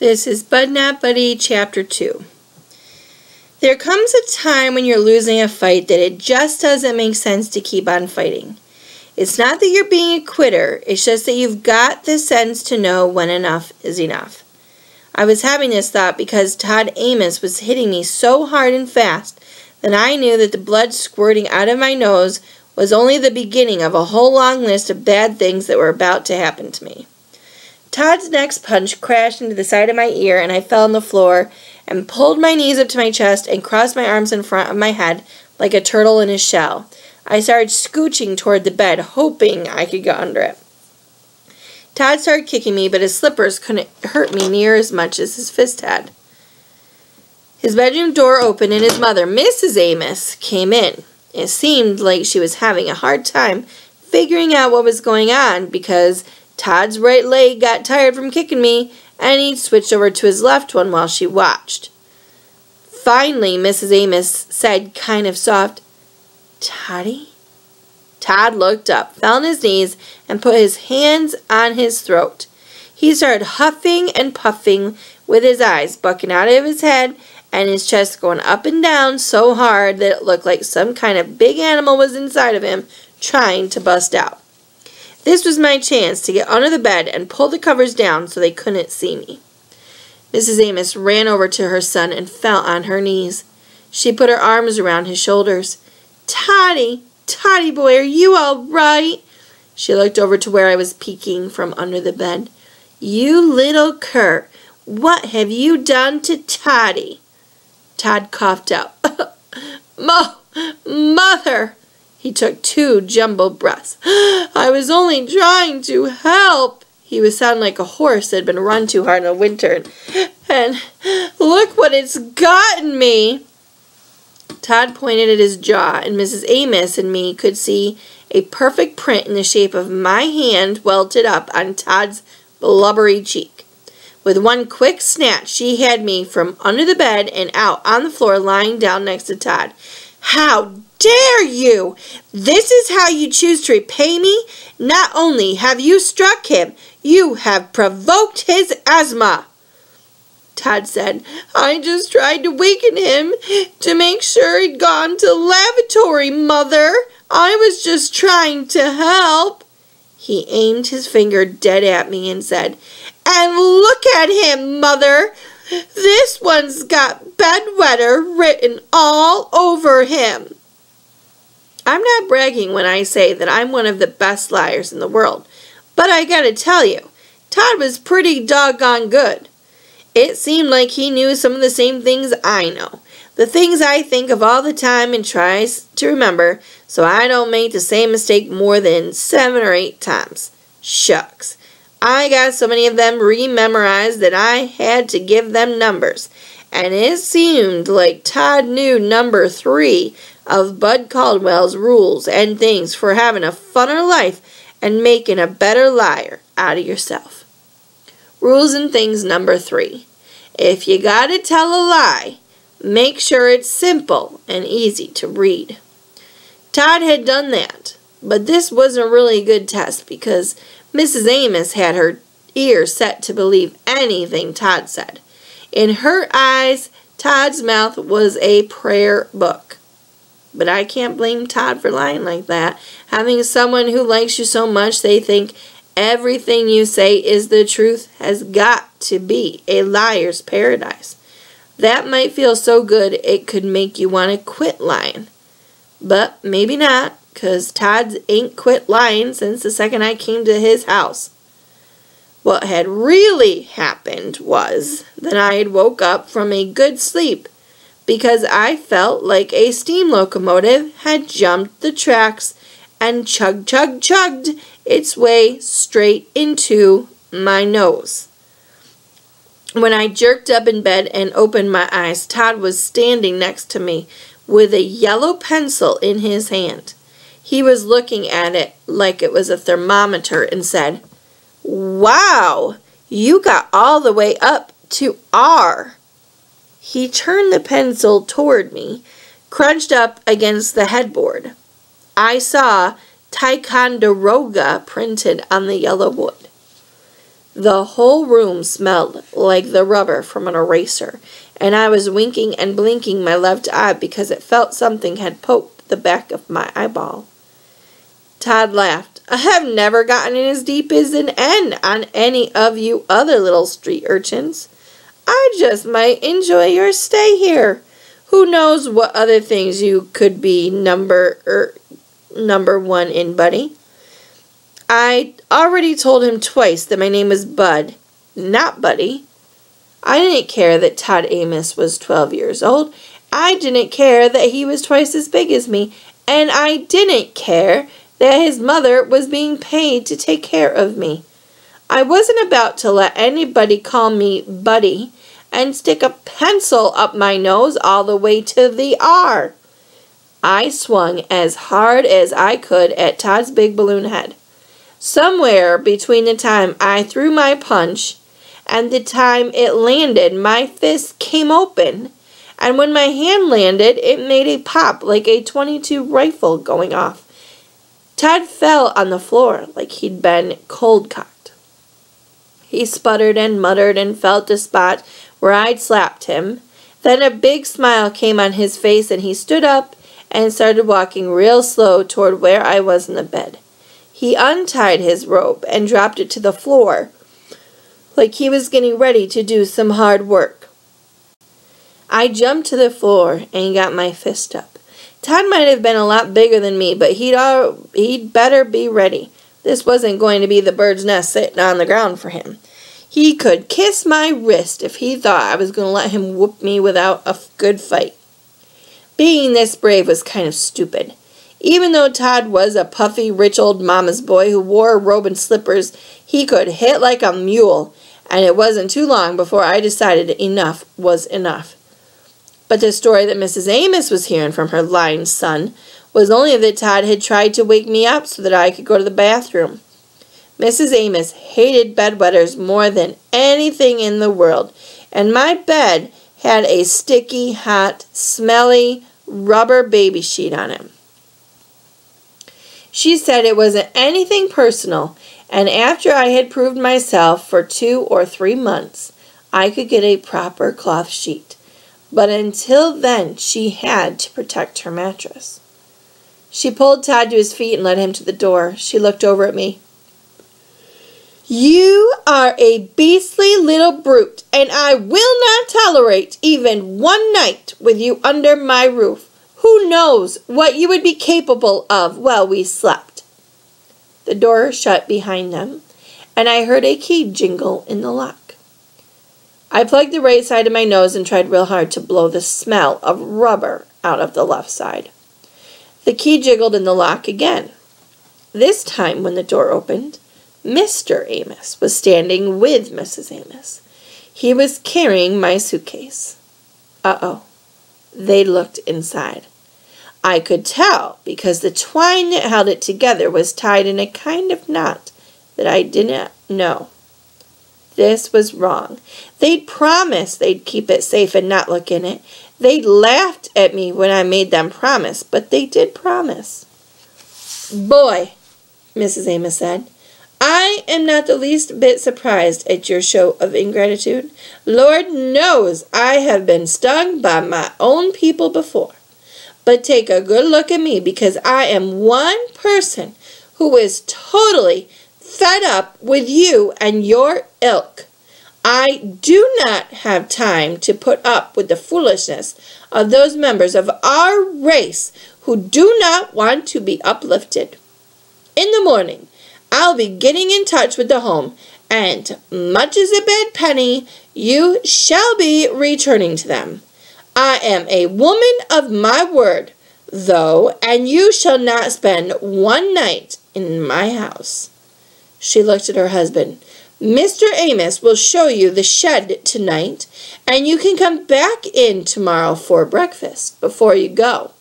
This is Bud Not Buddy Chapter 2. There comes a time when you're losing a fight that it just doesn't make sense to keep on fighting. It's not that you're being a quitter, it's just that you've got the sense to know when enough is enough. I was having this thought because Todd Amos was hitting me so hard and fast that I knew that the blood squirting out of my nose was only the beginning of a whole long list of bad things that were about to happen to me. Todd's next punch crashed into the side of my ear and I fell on the floor and pulled my knees up to my chest and crossed my arms in front of my head like a turtle in his shell. I started scooching toward the bed, hoping I could get under it. Todd started kicking me, but his slippers couldn't hurt me near as much as his fist had. His bedroom door opened and his mother, Mrs. Amos, came in. It seemed like she was having a hard time figuring out what was going on because Todd's right leg got tired from kicking me, and he switched over to his left one while she watched. Finally, Mrs. Amos said kind of soft, "Toddy?" Todd looked up, fell on his knees, and put his hands on his throat. He started huffing and puffing with his eyes bucking out of his head and his chest going up and down so hard that it looked like some kind of big animal was inside of him trying to bust out. This was my chance to get under the bed and pull the covers down so they couldn't see me. Mrs. Amos ran over to her son and fell on her knees. She put her arms around his shoulders. "Toddy, Toddy boy, are you all right?" She looked over to where I was peeking from under the bed. "You little cur, what have you done to Toddy?" Todd coughed out. Mother!" He took 2 jumbled breaths. "I was only trying to help." He was sounding like a horse that had been run too hard in the winter. "And look what it's gotten me." Todd pointed at his jaw, and Mrs. Amos and me could see a perfect print in the shape of my hand welted up on Todd's blubbery cheek. With one quick snatch, she had me from under the bed and out on the floor lying down next to Todd. "How dare you! This is how you choose to repay me? Not only have you struck him, you have provoked his asthma." Todd said, "I just tried to weaken him to make sure he'd gone to the lavatory, Mother. I was just trying to help." He aimed his finger dead at me and said, "And look at him, Mother. This one's got bedwetter written all over him." I'm not bragging when I say that I'm one of the best liars in the world, but I gotta tell you, Todd was pretty doggone good. It seemed like he knew some of the same things I know, the things I think of all the time and tries to remember so I don't make the same mistake more than 7 or 8 times. Shucks. I got so many of them rememorized that I had to give them numbers, and it seemed like Todd knew number 3 of Bud Caldwell's rules and things for having a funner life and making a better liar out of yourself. Rules and things number 3. If you gotta tell a lie, make sure it's simple and easy to read. Todd had done that, but this wasn't really a good test because Mrs. Amos had her ears set to believe anything Todd said. In her eyes, Todd's mouth was a prayer book. But I can't blame Todd for lying like that. Having someone who likes you so much they think everything you say is the truth has got to be a liar's paradise. That might feel so good it could make you want to quit lying. But maybe not, because Todd ain't quit lying since the second I came to his house. What had really happened was that I had woke up from a good sleep because I felt like a steam locomotive had jumped the tracks and chugged its way straight into my nose. When I jerked up in bed and opened my eyes, Todd was standing next to me with a yellow pencil in his hand. He was looking at it like it was a thermometer and said, "Wow, you got all the way up to R." He turned the pencil toward me, crunched up against the headboard. I saw Ticonderoga printed on the yellow wood. The whole room smelled like the rubber from an eraser, and I was winking and blinking my left eye because it felt something had poked the back of my eyeball. Todd laughed. I have never gotten in as deep as an N on any of you other little street urchins. I just might enjoy your stay here. Who knows what other things you could be number one in, buddy? I already told him twice that my name was Bud, not Buddy. I didn't care that Todd Amos was 12 years old. I didn't care that he was twice as big as me. And I didn't care that his mother was being paid to take care of me. I wasn't about to let anybody call me Buddy and stick a pencil up my nose all the way to the R. I swung as hard as I could at Todd's big balloon head. Somewhere between the time I threw my punch and the time it landed, my fist came open, and when my hand landed, it made a pop like a .22 rifle going off. Todd fell on the floor like he'd been cold-cocked. He sputtered and muttered and felt the spot where I'd slapped him. Then a big smile came on his face, and he stood up and started walking real slow toward where I was in the bed. He untied his robe and dropped it to the floor like he was getting ready to do some hard work. I jumped to the floor and got my fist up. Todd might have been a lot bigger than me, but he'd better be ready. This wasn't going to be the bird's nest sitting on the ground for him. He could kiss my wrist if he thought I was going to let him whoop me without a good fight. Being this brave was kind of stupid. Even though Todd was a puffy, rich old mama's boy who wore a robe and slippers, he could hit like a mule, and it wasn't too long before I decided enough was enough. But the story that Mrs. Amos was hearing from her lying son was only that Todd had tried to wake me up so that I could go to the bathroom. Mrs. Amos hated bedwetters more than anything in the world, and my bed had a sticky, hot, smelly rubber baby sheet on it. She said it wasn't anything personal, and after I had proved myself for 2 or 3 months, I could get a proper cloth sheet. But until then, she had to protect her mattress. She pulled Todd to his feet and led him to the door. She looked over at me. You are a beastly little brute, and I will not tolerate even one night with you under my roof. Who knows what you would be capable of while we slept? The door shut behind them, and I heard a key jingle in the lock. I plugged the right side of my nose and tried real hard to blow the smell of rubber out of the left side. The key jiggled in the lock again. This time, when the door opened, Mr. Amos was standing with Mrs. Amos. He was carrying my suitcase. Uh-oh. They looked inside. I could tell because the twine that held it together was tied in a kind of knot that I didn't know. This was wrong. They'd promised they'd keep it safe and not look in it. They'd laughed at me when I made them promise, but they did promise. Boy, Mrs. Amos said, I am not the least bit surprised at your show of ingratitude. Lord knows I have been stung by my own people before. But take a good look at me, because I am one person who is totally fed up with you and your ilk. I do not have time to put up with the foolishness of those members of our race who do not want to be uplifted. In the morning, I'll be getting in touch with the home, and much as a bad penny, you shall be returning to them. I am a woman of my word, though, and you shall not spend one night in my house. She looked at her husband. Mr. Amos will show you the shed tonight, and you can come back in tomorrow for breakfast before you go.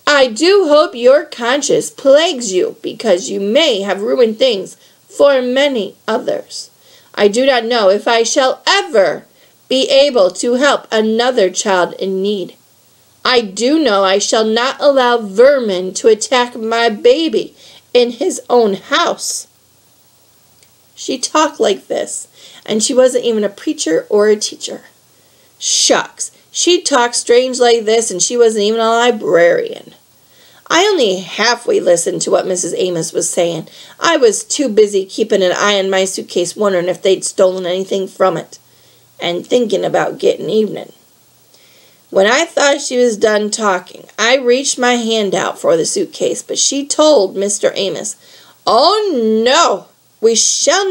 I do hope your conscience plagues you, because you may have ruined things for many others. I do not know if I shall ever be able to help another child in need. I do know I shall not allow vermin to attack my baby in his own house. She talked like this, and she wasn't even a preacher or a teacher. Shucks, she talked strange like this, and she wasn't even a librarian. I only halfway listened to what Mrs. Amos was saying. I was too busy keeping an eye on my suitcase, wondering if they'd stolen anything from it, and thinking about getting evening. When I thought she was done talking, I reached my hand out for the suitcase, but she told Mr. Amos, "Oh no, we shall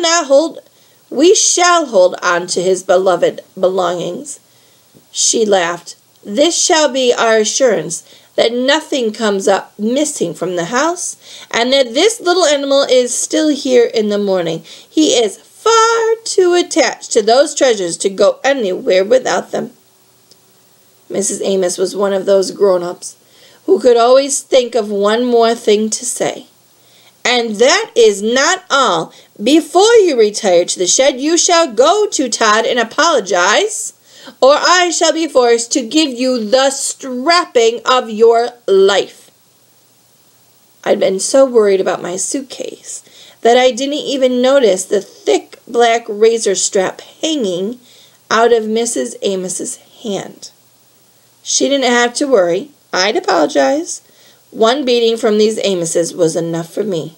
hold on to his beloved belongings." She laughed. "This shall be our assurance that nothing comes up missing from the house, and that this little animal is still here in the morning. He is far too attached to those treasures to go anywhere without them." Mrs. Amos was one of those grown-ups who could always think of one more thing to say. "And that is not all. Before you retire to the shed, you shall go to Todd and apologize, or I shall be forced to give you the strapping of your life." I'd been so worried about my suitcase that I didn't even notice the thick black razor strap hanging out of Mrs. Amos's hand. She didn't have to worry. I'd apologize. One beating from these Amoses was enough for me.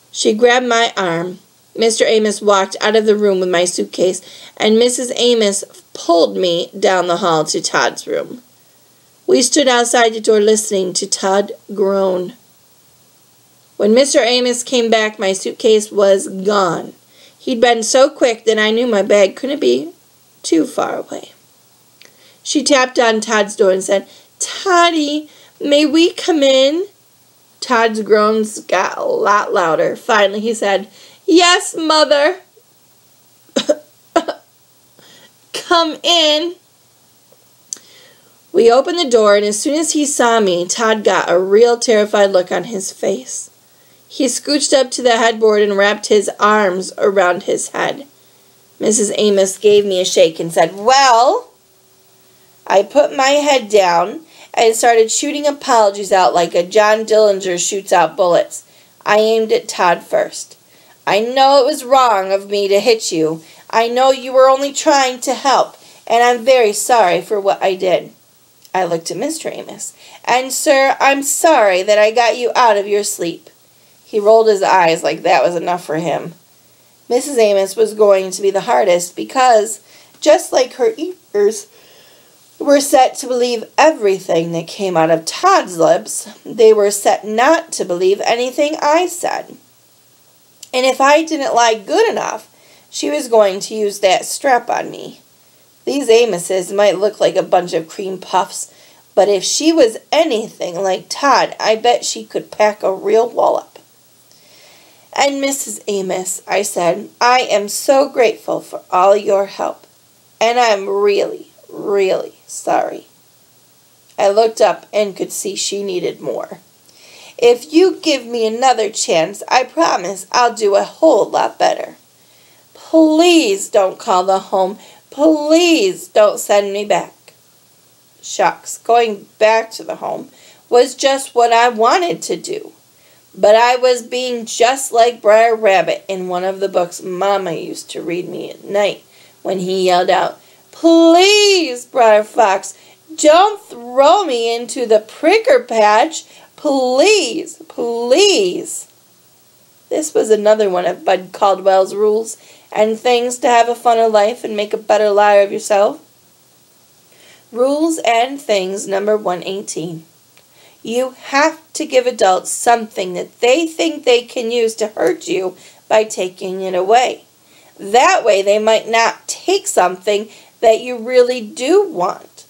She grabbed my arm. Mr. Amos walked out of the room with my suitcase, and Mrs. Amos pulled me down the hall to Todd's room. We stood outside the door listening to Todd groan. When Mr. Amos came back, my suitcase was gone. He'd been so quick that I knew my bag couldn't be too far away. She tapped on Todd's door and said, "Toddy, may we come in?" Todd's groans got a lot louder. Finally he said, "Yes, Mother." "Come in." We opened the door, and as soon as he saw me, Todd got a real terrified look on his face. He scooched up to the headboard and wrapped his arms around his head. Mrs. Amos gave me a shake and said, "Well?" I put my head down and started shooting apologies out like a John Dillinger shoots out bullets. I aimed at Todd first. "I know it was wrong of me to hit you. I know you were only trying to help, and I'm very sorry for what I did." I looked at Mr. Amos. "And, sir, I'm sorry that I got you out of your sleep." He rolled his eyes like that was enough for him. Mrs. Amos was going to be the hardest because, just like her ears were set to believe everything that came out of Todd's lips, they were set not to believe anything I said. And if I didn't lie good enough, she was going to use that strap on me. These Amoses might look like a bunch of cream puffs, but if she was anything like Todd, I bet she could pack a real wallop. "And Mrs. Amos," I said, "I am so grateful for all your help, and I'm really, really sorry." I looked up and could see she needed more. "If you give me another chance, I promise I'll do a whole lot better. Please don't call the home. Please don't send me back." Shucks, going back to the home was just what I wanted to do. But I was being just like Brer Rabbit in one of the books Mama used to read me at night when he yelled out, "Please, Brer Fox, don't throw me into the pricker patch. Please, please." This was another one of Bud Caldwell's rules and things to have a funner life and make a better liar of yourself. Rules and things number 118. You have to give adults something that they think they can use to hurt you by taking it away. That way they might not take something that you really do want.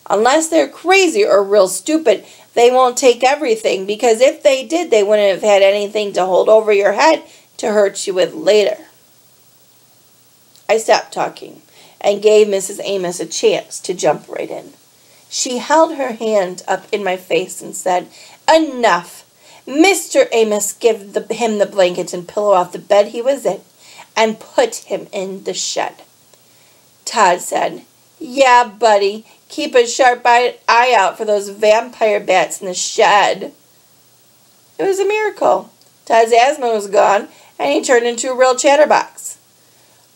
Unless they're crazy or real stupid, they won't take everything, because if they did, they wouldn't have had anything to hold over your head to hurt you with later. I stopped talking and gave Mrs. Amos a chance to jump right in. She held her hand up in my face and said, "Enough! Mr. Amos, give him the blanket and pillow off the bed he was in, and put him in the shed." Todd said, "Yeah, buddy, keep a sharp eye out for those vampire bats in the shed." It was a miracle. Todd's asthma was gone, and he turned into a real chatterbox.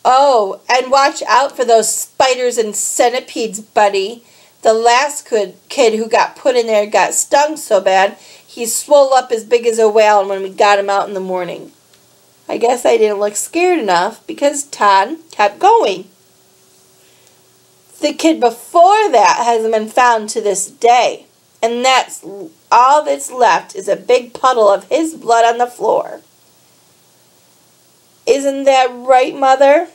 Oh, and watch out for those spiders and centipedes, buddy. The last kid who got put in there got stung so bad, he swole up as big as a whale when we got him out in the morning. I guess I didn't look scared enough because Todd kept going. The kid before that hasn't been found to this day, and that's all that's left is a big puddle of his blood on the floor. Isn't that right, Mother?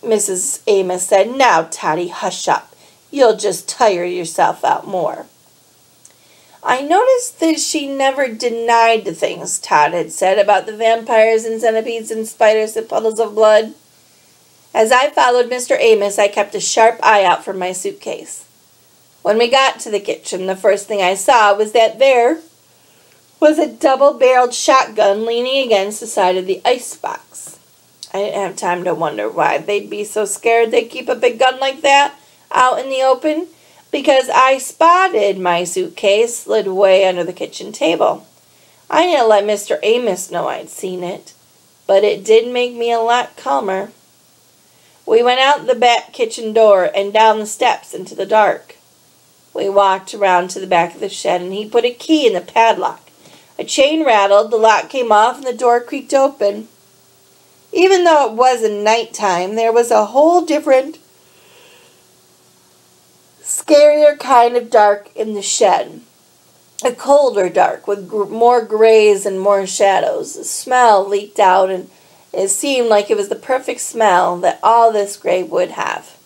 Mrs. Amos said. Now, Toddy, hush up. You'll just tire yourself out more. I noticed that she never denied the things Todd had said about the vampires and centipedes and spiders and puddles of blood. As I followed Mr. Amos, I kept a sharp eye out for my suitcase. When we got to the kitchen, the first thing I saw was that there was a double-barreled shotgun leaning against the side of the icebox. I didn't have time to wonder why they'd be so scared they'd keep a big gun like that out in the open, because I spotted my suitcase slid way under the kitchen table. I didn't let Mr. Amos know I'd seen it, but it did make me a lot calmer. We went out the back kitchen door and down the steps into the dark. We walked around to the back of the shed, and he put a key in the padlock. A chain rattled, the lock came off, and the door creaked open. Even though it wasn't nighttime, there was a whole different, scarier kind of dark in the shed. A colder dark with more grays and more shadows. The smell leaked out, and it seemed like it was the perfect smell that all this gray would have.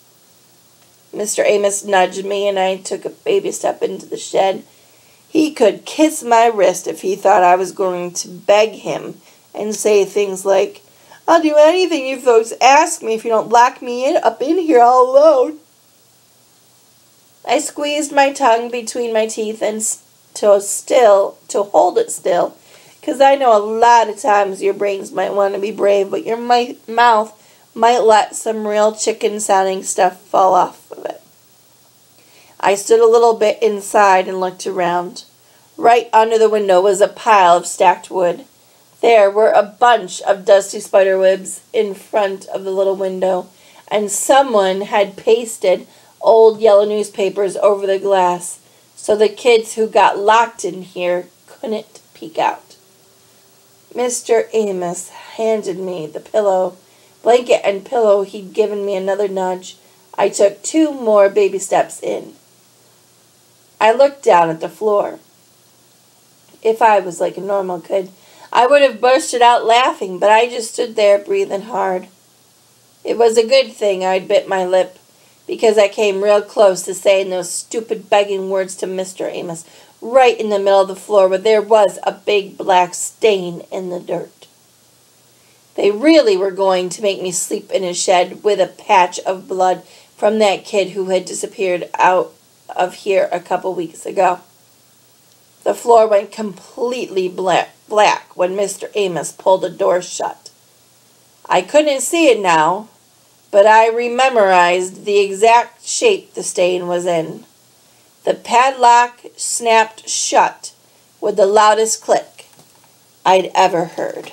Mr. Amos nudged me, and I took a baby step into the shed. He could kiss my wrist if he thought I was going to beg him and say things like, I'll do anything you folks ask me if you don't lock me up in here all alone. I squeezed my tongue between my teeth and to hold it still, because I know a lot of times your brains might want to be brave, but your mouth might let some real chicken-sounding stuff fall off of it. I stood a little bit inside and looked around. Right under the window was a pile of stacked wood. There were a bunch of dusty spider webs in front of the little window, and someone had pasted old yellow newspapers over the glass so the kids who got locked in here couldn't peek out. Mr. Amos handed me the blanket and pillow. He'd given me another nudge. I took 2 more baby steps in. I looked down at the floor. If I was like a normal kid, I would have bursted out laughing, but I just stood there breathing hard. It was a good thing I'd bit my lip, because I came real close to saying those stupid begging words to Mr. Amos, right in the middle of the floor where there was a big black stain in the dirt. They really were going to make me sleep in a shed with a patch of blood from that kid who had disappeared out of here a couple weeks ago. The floor went completely black when Mr. Amos pulled the door shut. I couldn't see it now, but I memorized the exact shape the stain was in. The padlock snapped shut with the loudest click I'd ever heard.